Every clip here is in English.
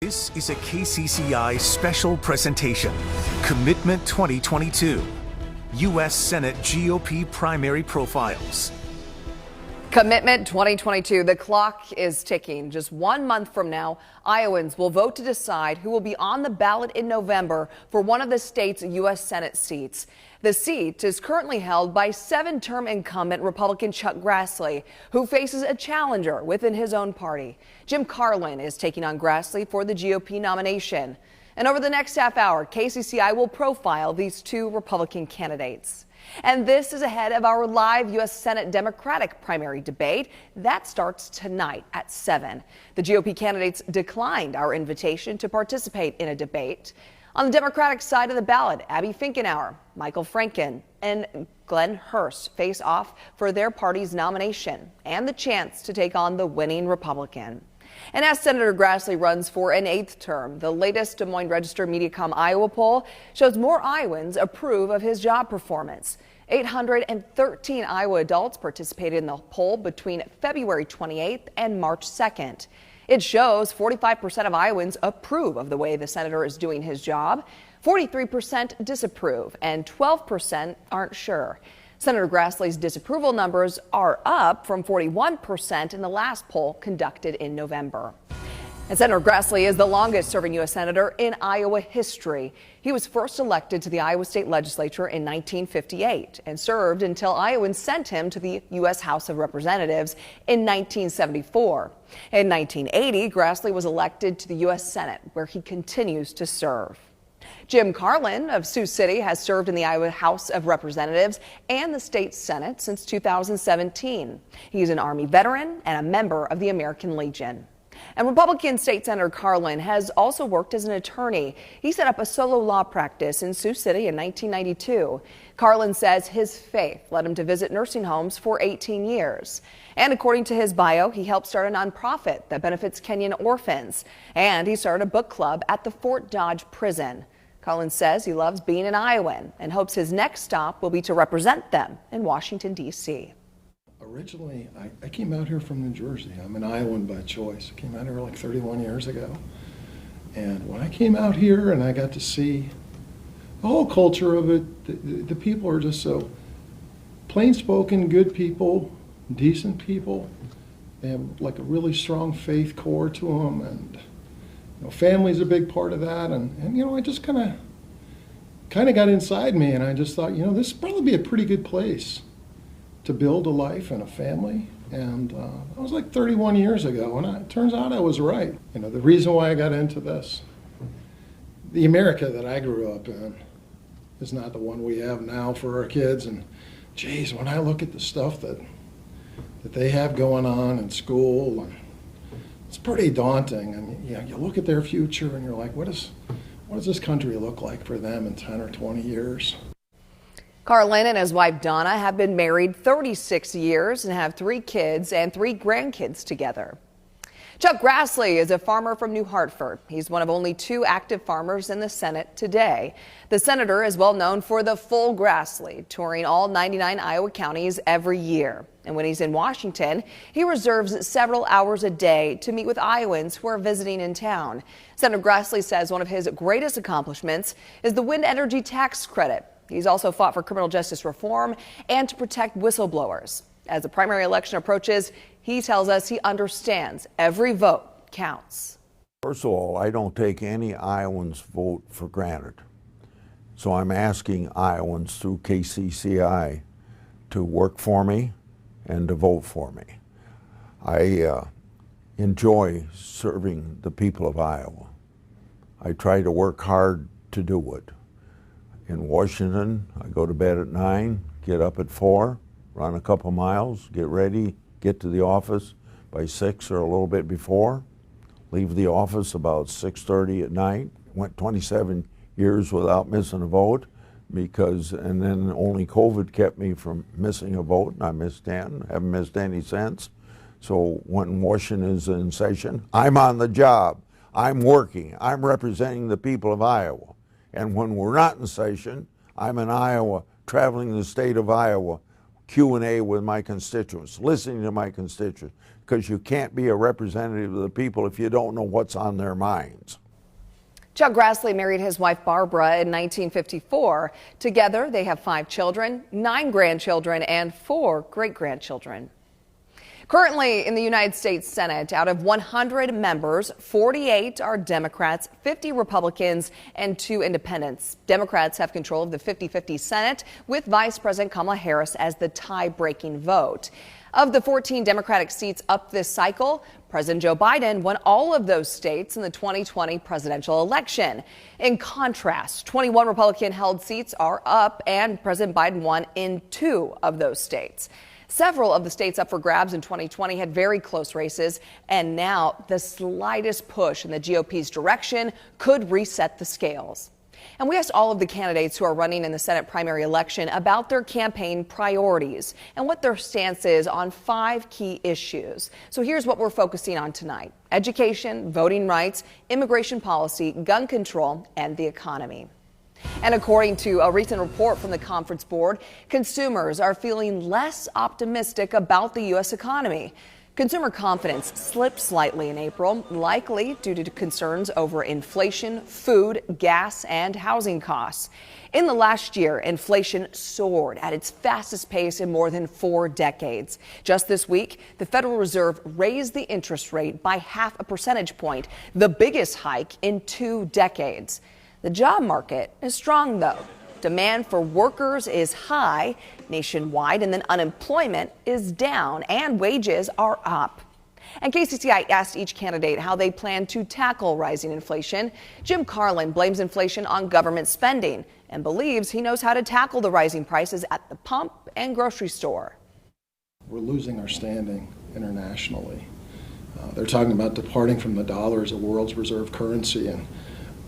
This is a KCCI special presentation, Commitment 2022, U.S. Senate GOP Primary Profiles. Commitment 2022. The clock is ticking. Just 1 month from now, Iowans will vote to decide who will be on the ballot in November for one of the state's U.S. Senate seats. The seat is currently held by 7-term incumbent Republican Chuck Grassley, who faces a challenger within his own party. Jim Carlin is taking on Grassley for the GOP nomination. And over the next half hour, KCCI will profile these two Republican candidates. And this is ahead of our live U.S. Senate Democratic primary debate. That starts tonight at 7. The GOP candidates declined our invitation to participate in a debate. On the Democratic side of the ballot, Abby Finkenauer, Michael Franken, and Glenn Hurst face off for their party's nomination and the chance to take on the winning Republican. And as Senator Grassley runs for an 8th term, the latest Des Moines Register Mediacom Iowa poll shows more Iowans approve of his job performance. 813 Iowa adults participated in the poll between February 28th and March 2nd. It shows 45% of Iowans approve of the way the senator is doing his job, 43% disapprove, and 12% aren't sure. Senator Grassley's disapproval numbers are up from 41% in the last poll conducted in November. And Senator Grassley is the longest serving U.S. Senator in Iowa history. He was first elected to the Iowa State Legislature in 1958 and served until Iowans sent him to the U.S. House of Representatives in 1974. In 1980, Grassley was elected to the U.S. Senate, where he continues to serve. Jim Carlin of Sioux City has served in the Iowa House of Representatives and the state Senate since 2017. He's an Army veteran and a member of the American Legion. And Republican State Senator Carlin has also worked as an attorney. He set up a solo law practice in Sioux City in 1992. Carlin says his faith led him to visit nursing homes for 18 years. And according to his bio, he helped start a nonprofit that benefits Kenyan orphans. And he started a book club at the Fort Dodge prison. Carlin says he loves being an Iowan and hopes his next stop will be to represent them in Washington, D.C. Originally, I came out here from New Jersey. I'm an Iowan by choice. I came out here like 31 years ago. And when I came out here and I got to see the whole culture of it, the people are just so plain-spoken, good people, decent people. They have like a really strong faith core to them, and family's a big part of that. And I just kind of got inside me, and I just thought, this would probably be a pretty good place to build a life and a family. And that was like 31 years ago, and it turns out I was right. The reason why I got into this, the America that I grew up in is not the one we have now for our kids. And geez, when I look at the stuff that they have going on in school, it's pretty daunting. And you look at their future and you're like, what does this country look like for them in 10 or 20 years? Carlin and his wife Donna have been married 36 years and have 3 kids and 3 grandkids together. Chuck Grassley is a farmer from New Hartford. He's one of only 2 active farmers in the Senate today. The senator is well known for the full Grassley, touring all 99 Iowa counties every year. And when he's in Washington, he reserves several hours a day to meet with Iowans who are visiting in town. Senator Grassley says one of his greatest accomplishments is the wind energy tax credit. He's also fought for criminal justice reform and to protect whistleblowers. As the primary election approaches, he tells us he understands every vote counts. First of all, I don't take any Iowans' vote for granted. So I'm asking Iowans through KCCI to work for me and to vote for me. I enjoy serving the people of Iowa. I try to work hard to do it. In Washington, I go to bed at 9, get up at 4, run a couple miles, get ready, get to the office by 6 or a little bit before, leave the office about 6:30 at night. Went 27 years without missing a vote and then only COVID kept me from missing a vote, and I missed 10, haven't missed any since. So when Washington is in session, I'm on the job, I'm working, I'm representing the people of Iowa. And when we're not in session, I'm in Iowa, traveling the state of Iowa, Q&A with my constituents, listening to my constituents, because you can't be a representative of the people if you don't know what's on their minds. Chuck Grassley married his wife Barbara in 1954. Together, they have 5 children, 9 grandchildren, and 4 great-grandchildren. Currently in the United States Senate, out of 100 members, 48 are Democrats, 50 Republicans, and 2 independents. Democrats have control of the 50-50 Senate, with Vice President Kamala Harris as the tie-breaking vote. Of the 14 Democratic seats up this cycle, President Joe Biden won all of those states in the 2020 presidential election. In contrast, 21 Republican-held seats are up, and President Biden won in 2 of those states. Several of the states up for grabs in 2020 had very close races, and now the slightest push in the GOP's direction could reset the scales. And we asked all of the candidates who are running in the Senate primary election about their campaign priorities and what their stance is on 5 key issues. So here's what we're focusing on tonight: education, voting rights, immigration policy, gun control, and the economy. And according to a recent report from the Conference Board, consumers are feeling less optimistic about the U.S. economy. Consumer confidence slipped slightly in April, likely due to concerns over inflation, food, gas, and housing costs. In the last year, inflation soared at its fastest pace in more than 4 decades. Just this week, the Federal Reserve raised the interest rate by 0.5 percentage point, the biggest hike in 2 decades. The job market is strong, though. Demand for workers is high nationwide, and then unemployment is down and wages are up. And KCCI asked each candidate how they plan to tackle rising inflation. Jim Carlin blames inflation on government spending and believes he knows how to tackle the rising prices at the pump and grocery store. We're losing our standing internationally. They're talking about departing from the dollar as a world's reserve currency, and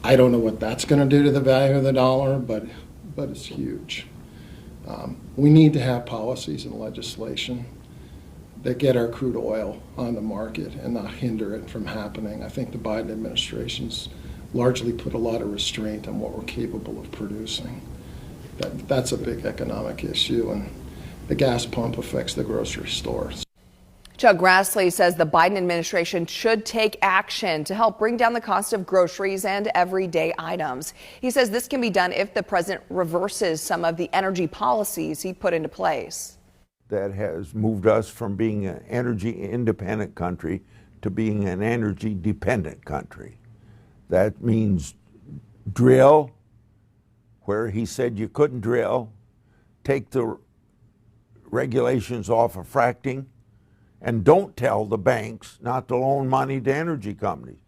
I don't know what that's going to do to the value of the dollar, but it's huge. We need to have policies and legislation that get our crude oil on the market and not hinder it from happening. I think the Biden administration's largely put a lot of restraint on what we're capable of producing. That's a big economic issue, and the gas pump affects the grocery stores. Chuck Grassley says the Biden administration should take action to help bring down the cost of groceries and everyday items. He says this can be done if the president reverses some of the energy policies he put into place. That has moved us from being an energy independent country to being an energy dependent country. That means drill where he said you couldn't drill, take the regulations off of fracking, and don't tell the banks not to loan money to energy companies.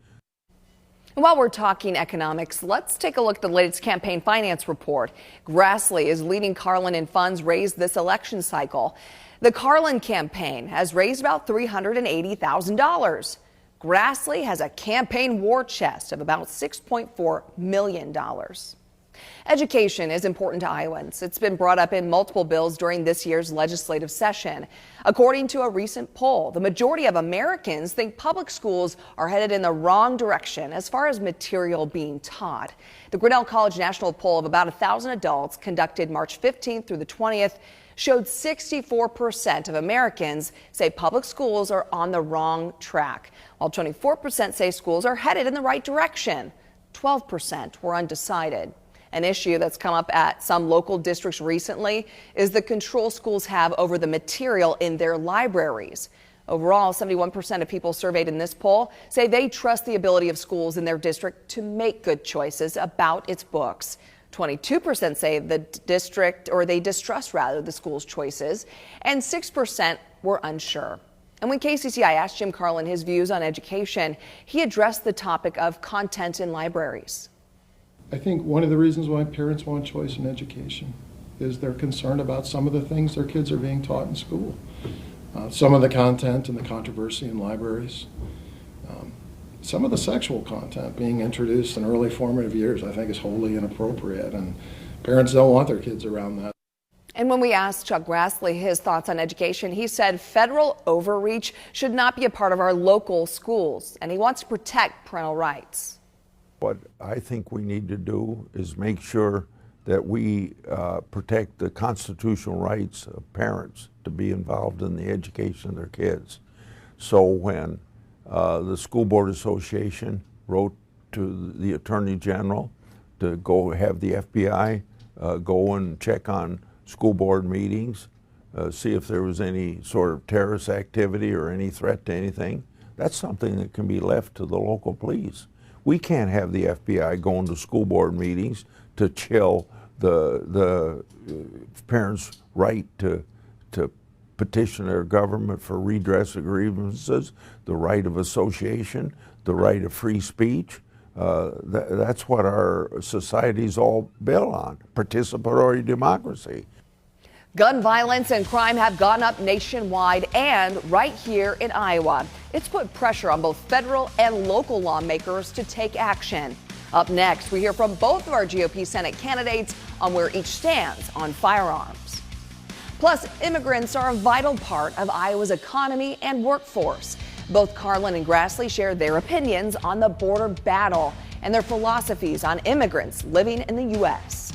While we're talking economics, let's take a look at the latest campaign finance report. Grassley is leading Carlin in funds raised this election cycle. The Carlin campaign has raised about $380,000. Grassley has a campaign war chest of about $6.4 million. Education is important to Iowans. It's been brought up in multiple bills during this year's legislative session. According to a recent poll, the majority of Americans think public schools are headed in the wrong direction as far as material being taught. The Grinnell College National Poll of about 1,000 adults conducted March 15th through the 20th showed 64% of Americans say public schools are on the wrong track, while 24% say schools are headed in the right direction. 12% were undecided. An issue that's come up at some local districts recently is the control schools have over the material in their libraries. Overall, 71% of people surveyed in this poll say they trust the ability of schools in their district to make good choices about its books. 22% say the district, or they distrust rather, the school's choices, and 6% were unsure. And when KCCI asked Jim Carlin his views on education, he addressed the topic of content in libraries. I think one of the reasons why parents want choice in education is they're concerned about some of the things their kids are being taught in school. Some of the content and the controversy in libraries. Some of the sexual content being introduced in early formative years I think is wholly inappropriate, and parents don't want their kids around that. And when we asked Chuck Grassley his thoughts on education, he said federal overreach should not be a part of our local schools, and he wants to protect parental rights. What I think we need to do is make sure that we protect the constitutional rights of parents to be involved in the education of their kids. So when the School Board Association wrote to the Attorney General to go have the FBI go and check on school board meetings, see if there was any sort of terrorist activity or any threat to anything, that's something that can be left to the local police. We can't have the FBI going to school board meetings to chill the parents' right to petition their government for redress of grievances, the right of association, the right of free speech. That's what our society's all built on, participatory democracy. Gun violence and crime have gone up nationwide and right here in Iowa. It's put pressure on both federal and local lawmakers to take action. Up next, we hear from both of our GOP Senate candidates on where each stands on firearms. Plus, immigrants are a vital part of Iowa's economy and workforce. Both Carlin and Grassley share their opinions on the border battle and their philosophies on immigrants living in the U.S.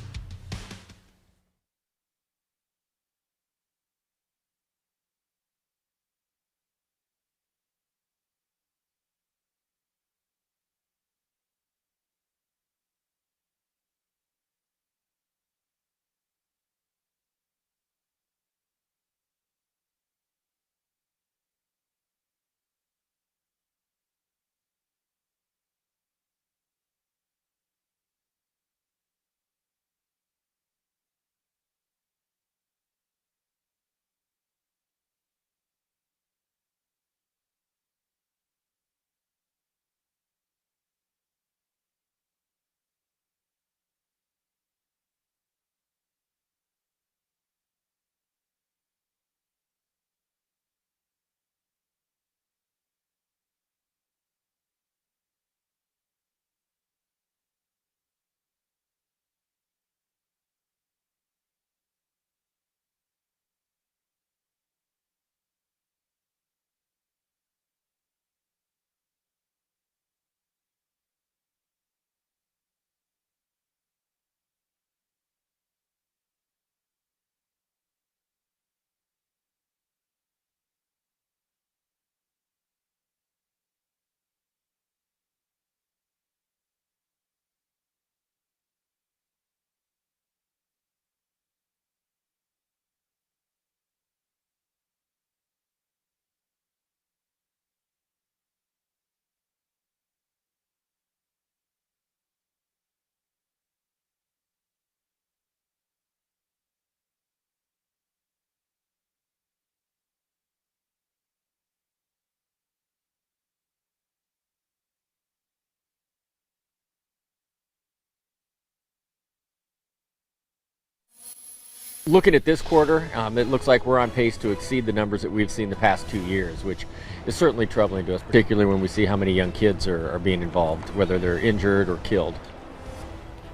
Looking at this quarter, it looks like we're on pace to exceed the numbers that we've seen the past 2 years, which is certainly troubling to us, particularly when we see how many young kids are being involved, whether they're injured or killed.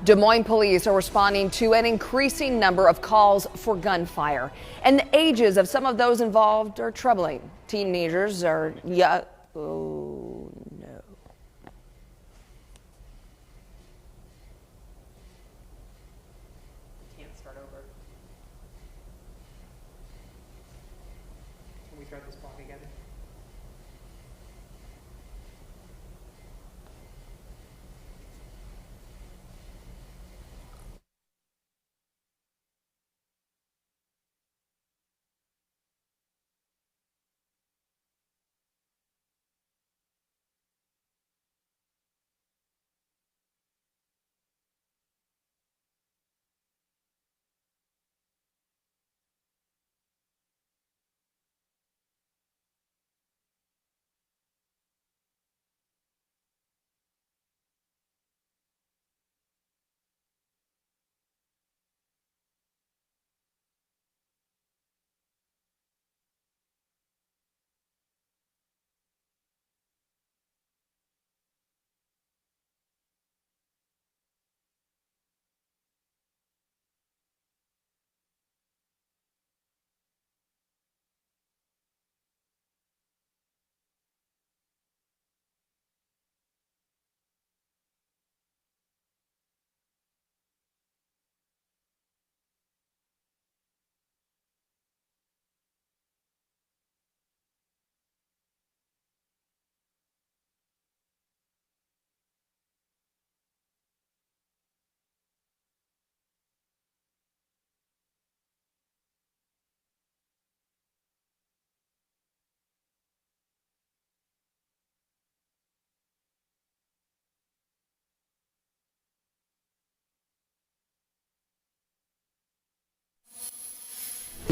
Des Moines police are responding to an increasing number of calls for gunfire, and the ages of some of those involved are troubling. Teenagers are young. Oh no. Can't start over. Can we start this clock again?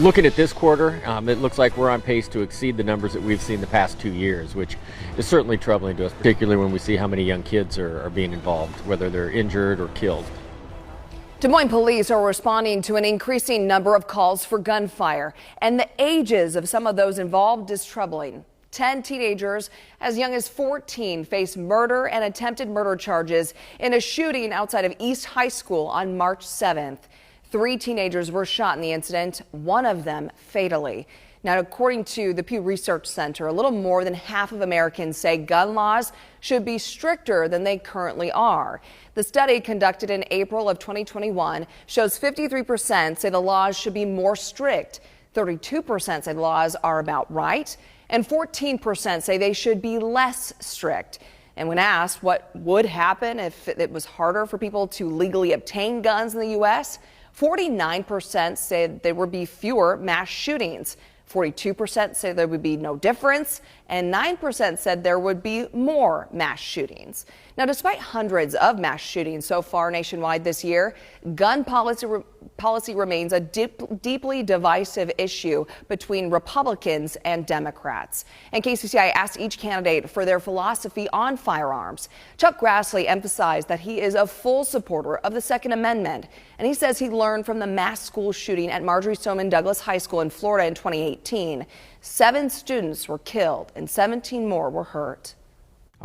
Looking at this quarter, it looks like we're on pace to exceed the numbers that we've seen the past 2 years, which is certainly troubling to us, particularly when we see how many young kids are being involved, whether they're injured or killed. Des Moines police are responding to an increasing number of calls for gunfire, and the ages of some of those involved is troubling. 10 teenagers as young as 14 face murder and attempted murder charges in a shooting outside of East High School on March 7th. 3 teenagers were shot in the incident, one of them fatally. Now, according to the Pew Research Center, a little more than half of Americans say gun laws should be stricter than they currently are. The study conducted in April of 2021 shows 53% say the laws should be more strict, 32% say the laws are about right, and 14% say they should be less strict. And when asked what would happen if it was harder for people to legally obtain guns in the U.S., 49% said there would be fewer mass shootings. 42% say there would be no difference, and 9% said there would be more mass shootings. Now, despite hundreds of mass shootings so far nationwide this year, gun policy remains a deeply divisive issue between Republicans and Democrats. And KCCI asked each candidate for their philosophy on firearms. Chuck Grassley emphasized that he is a full supporter of the Second Amendment, and he says he learned from the mass school shooting at Marjory Stoneman Douglas High School in Florida in 2018. 7 students were killed and 17 more were hurt.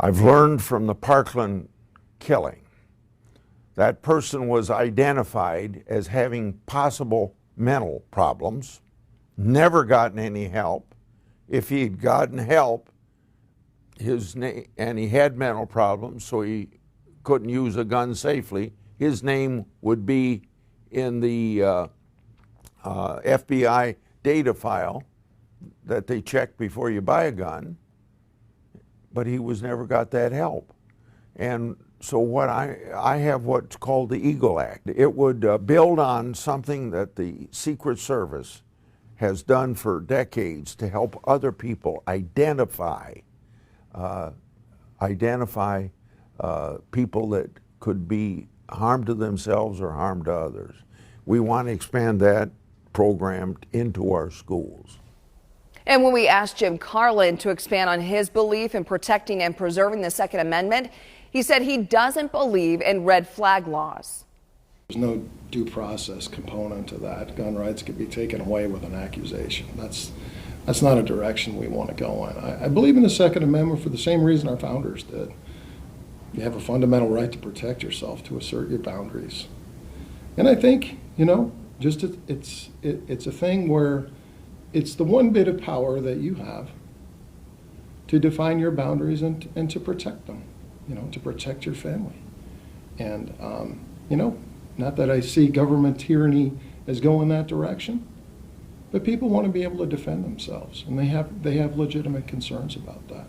I've learned from the Parkland killing. That person was identified as having possible mental problems, never gotten any help. If he had gotten help, and he had mental problems, so he couldn't use a gun safely, his name would be in the FBI data file that they check before you buy a gun, but he never got that help. And so what I have what's called the EAGLE Act. It would build on something that the Secret Service has done for decades to help other people identify people that could be harm to themselves or harm to others. We want to expand that program into our schools. And when we asked Jim Carlin to expand on his belief in protecting and preserving the Second Amendment, he said he doesn't believe in red flag laws. There's no due process component to that. Gun rights could be taken away with an accusation. That's not a direction we want to go in. I believe in the Second Amendment for the same reason our founders did. You have a fundamental right to protect yourself, to assert your boundaries. And I think, just it's a thing where it's the one bit of power that you have to define your boundaries and to protect them, to protect your family. And, not that I see government tyranny as going that direction, but people want to be able to defend themselves, and they have legitimate concerns about that.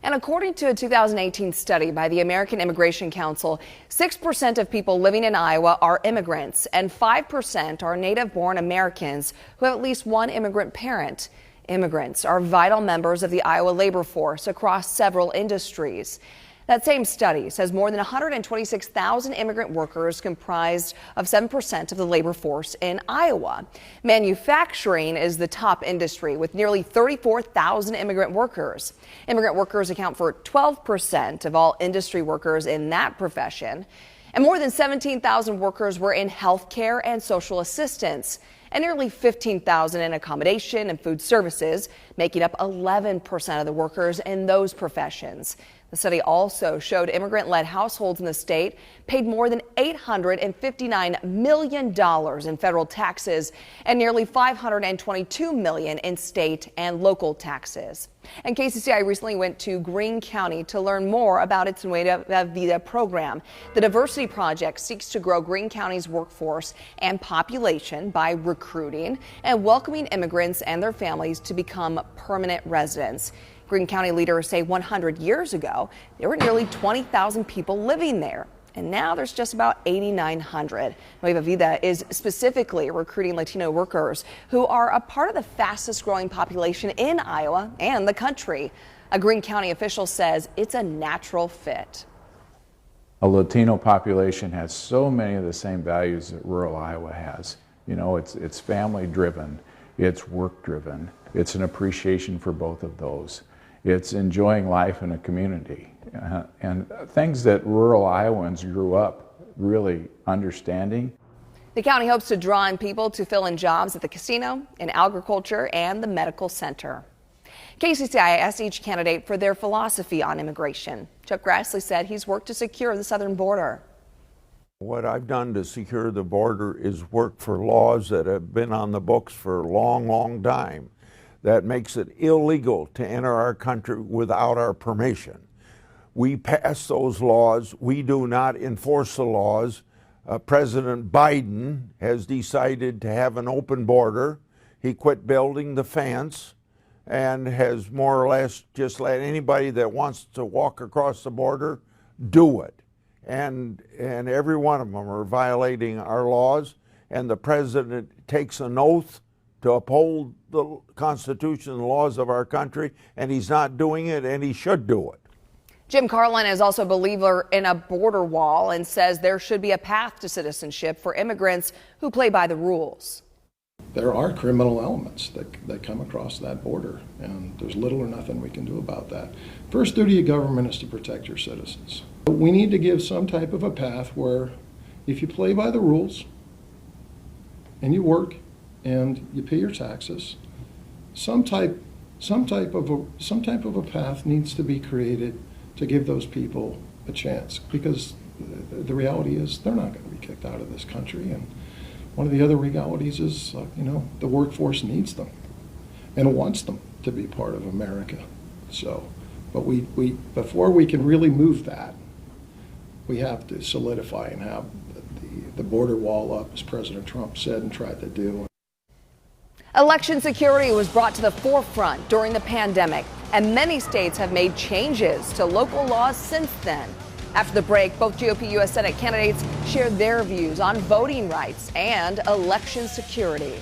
And according to a 2018 study by the American Immigration Council, 6% of people living in Iowa are immigrants, and 5% are native-born Americans who have at least one immigrant parent. Immigrants are vital members of the Iowa labor force across several industries. That same study says more than 126,000 immigrant workers comprised of 7% of the labor force in Iowa. Manufacturing is the top industry with nearly 34,000 immigrant workers. Immigrant workers account for 12% of all industry workers in that profession. And more than 17,000 workers were in healthcare and social assistance, and nearly 15,000 in accommodation and food services, making up 11% of the workers in those professions. The study also showed immigrant-led households in the state paid more than $859 million in federal taxes and nearly $522 million in state and local taxes. And KCCI recently went to Greene County to learn more about its Nueva Vida program. The Diversity Project seeks to grow Greene County's workforce and population by recruiting and welcoming immigrants and their families to become permanent residents. Greene County leaders say 100 years ago, there were nearly 20,000 people living there. And now there's just about 8,900. Nueva Vida is specifically recruiting Latino workers who are a part of the fastest growing population in Iowa and the country. A Greene County official says it's a natural fit. A Latino population has so many of the same values that rural Iowa has. It's family driven. It's work-driven. It's an appreciation for both of those. It's enjoying life in a community. And things that rural Iowans grew up really understanding. The county hopes to draw in people to fill in jobs at the casino, in agriculture, and the medical center. KCCI asked each candidate for their philosophy on immigration. Chuck Grassley said he's worked to secure the southern border. What I've done to secure the border is work for laws that have been on the books for a long, long time that makes it illegal to enter our country without our permission. We pass those laws. We do not enforce the laws. President Biden has decided to have an open border. He quit building the fence and has more or less just let anybody that wants to walk across the border do it. And every one of them are violating our laws, and the president takes an oath to uphold the Constitution and the laws of our country, and he's not doing it, and he should do it. Jim Carlin is also a believer in a border wall and says there should be a path to citizenship for immigrants who play by the rules. There are criminal elements that come across that border, and there's little or nothing we can do about that. First duty of government is to protect your citizens. We need to give some type of a path where if you play by the rules and you work and you pay your taxes, some type of a path needs to be created to give those people a chance, because the reality is they're not going to be kicked out of this country. And one of the other realities is, the workforce needs them and wants them to be part of America. So, but we before we can really move that, we have to solidify and have the border wall up, as President Trump said and tried to do. Election security was brought to the forefront during the pandemic, and many states have made changes to local laws since then. After the break, both GOP U.S. Senate candidates shared their views on voting rights and election security.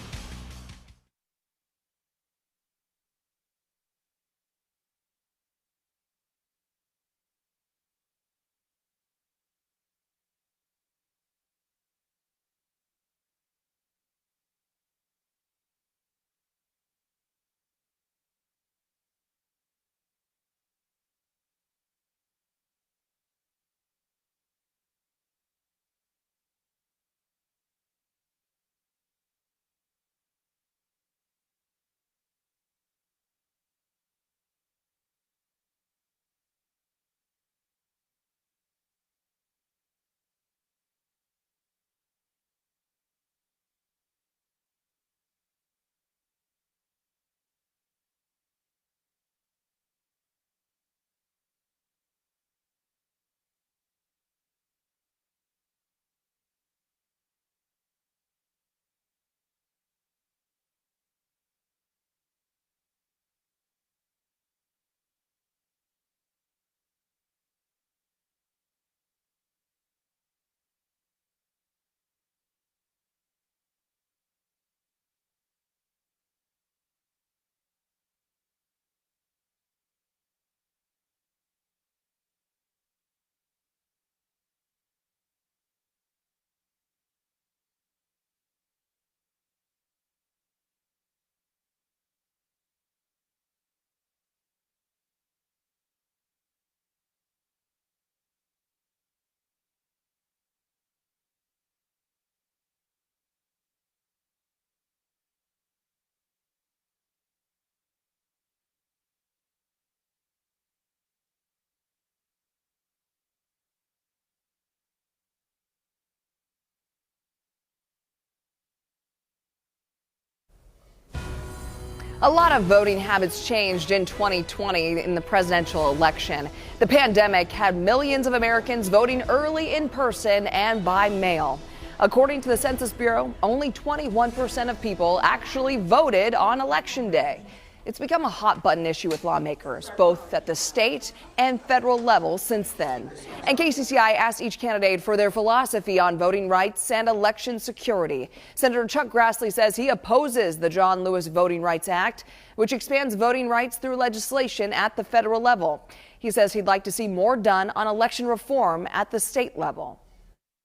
A lot of voting habits changed in 2020 in the presidential election. The pandemic had millions of Americans voting early in person and by mail. According to the Census Bureau, only 21% of people actually voted on Election Day. It's become a hot button issue with lawmakers, both at the state and federal level since then. And KCCI asked each candidate for their philosophy on voting rights and election security. Senator Chuck Grassley says he opposes the John Lewis Voting Rights Act, which expands voting rights through legislation at the federal level. He says he'd like to see more done on election reform at the state level.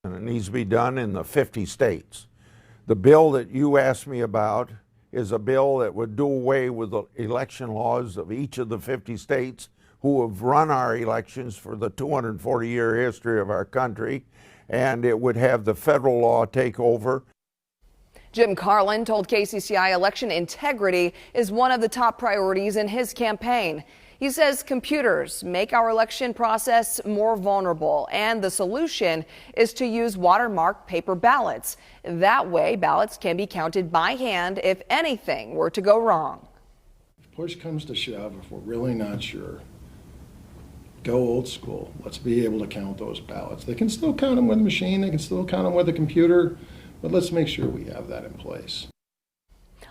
And it needs to be done in the 50 states. The bill that you asked me about is a bill that would do away with the election laws of each of the 50 states who have run our elections for the 240-year history of our country, and it would have the federal law take over. Jim Carlin told KCCI election integrity is one of the top priorities in his campaign. He says computers make our election process more vulnerable, and the solution is to use watermarked paper ballots. That way, ballots can be counted by hand if anything were to go wrong. If push comes to shove, if we're really not sure, go old school. Let's be able to count those ballots. They can still count them with a machine, they can still count them with a computer, but let's make sure we have that in place.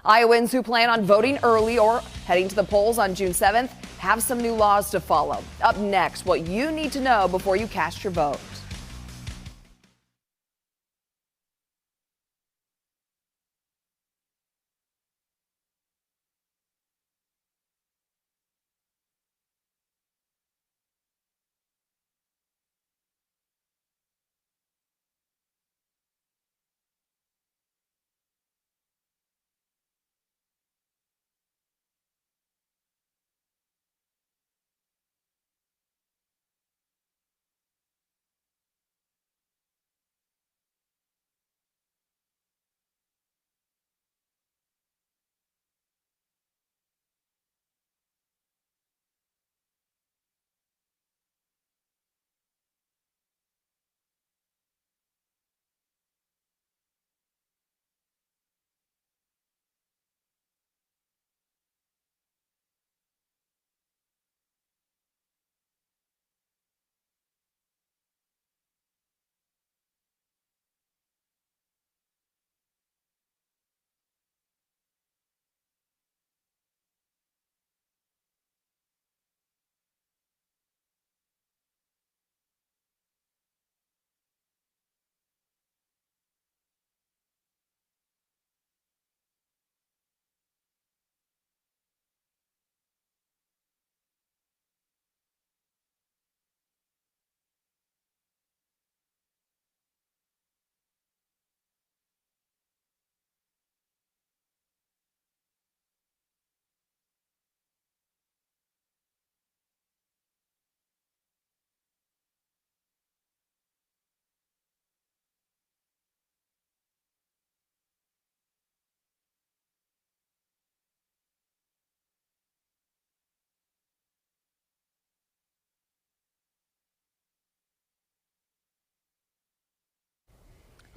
Iowans who plan on voting early or heading to the polls on June 7th have some new laws to follow. Up next, what you need to know before you cast your vote.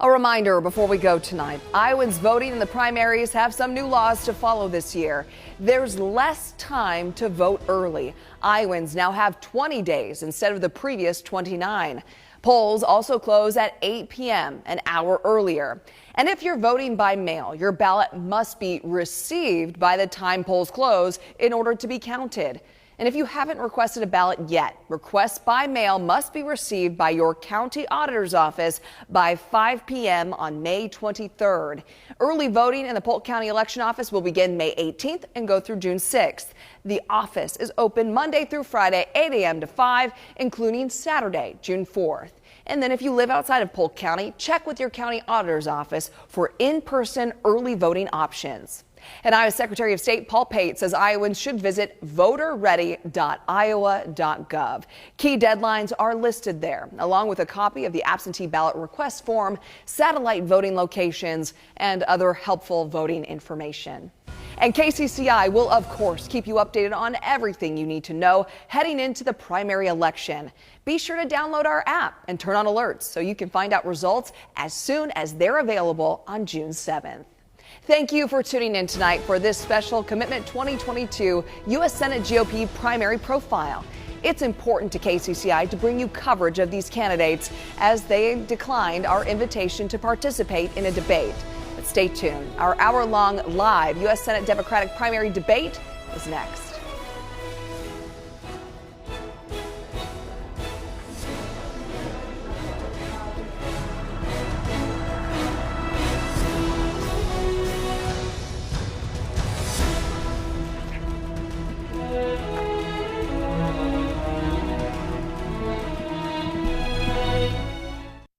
A reminder before we go tonight, Iowans voting in the primaries have some new laws to follow this year. There's less time to vote early. Iowans now have 20 days instead of the previous 29. Polls also close at 8 p.m., an hour earlier. And if you're voting by mail, your ballot must be received by the time polls close in order to be counted. And if you haven't requested a ballot yet, requests by mail must be received by your county auditor's office by 5 p.m. on May 23rd. Early voting in the Polk County Election Office will begin May 18th and go through June 6th. The office is open Monday through Friday, 8 a.m. to 5, including Saturday, June 4th. And then if you live outside of Polk County, check with your county auditor's office for in-person early voting options. And Iowa Secretary of State Paul Pate says Iowans should visit voterready.iowa.gov. Key deadlines are listed there, along with a copy of the absentee ballot request form, satellite voting locations, and other helpful voting information. And KCCI will, of course, keep you updated on everything you need to know heading into the primary election. Be sure to download our app and turn on alerts so you can find out results as soon as they're available on June 7th. Thank you for tuning in tonight for this special Commitment 2022 U.S. Senate GOP primary profile. It's important to KCCI to bring you coverage of these candidates as they declined our invitation to participate in a debate. But stay tuned. Our hour-long live U.S. Senate Democratic primary debate is next.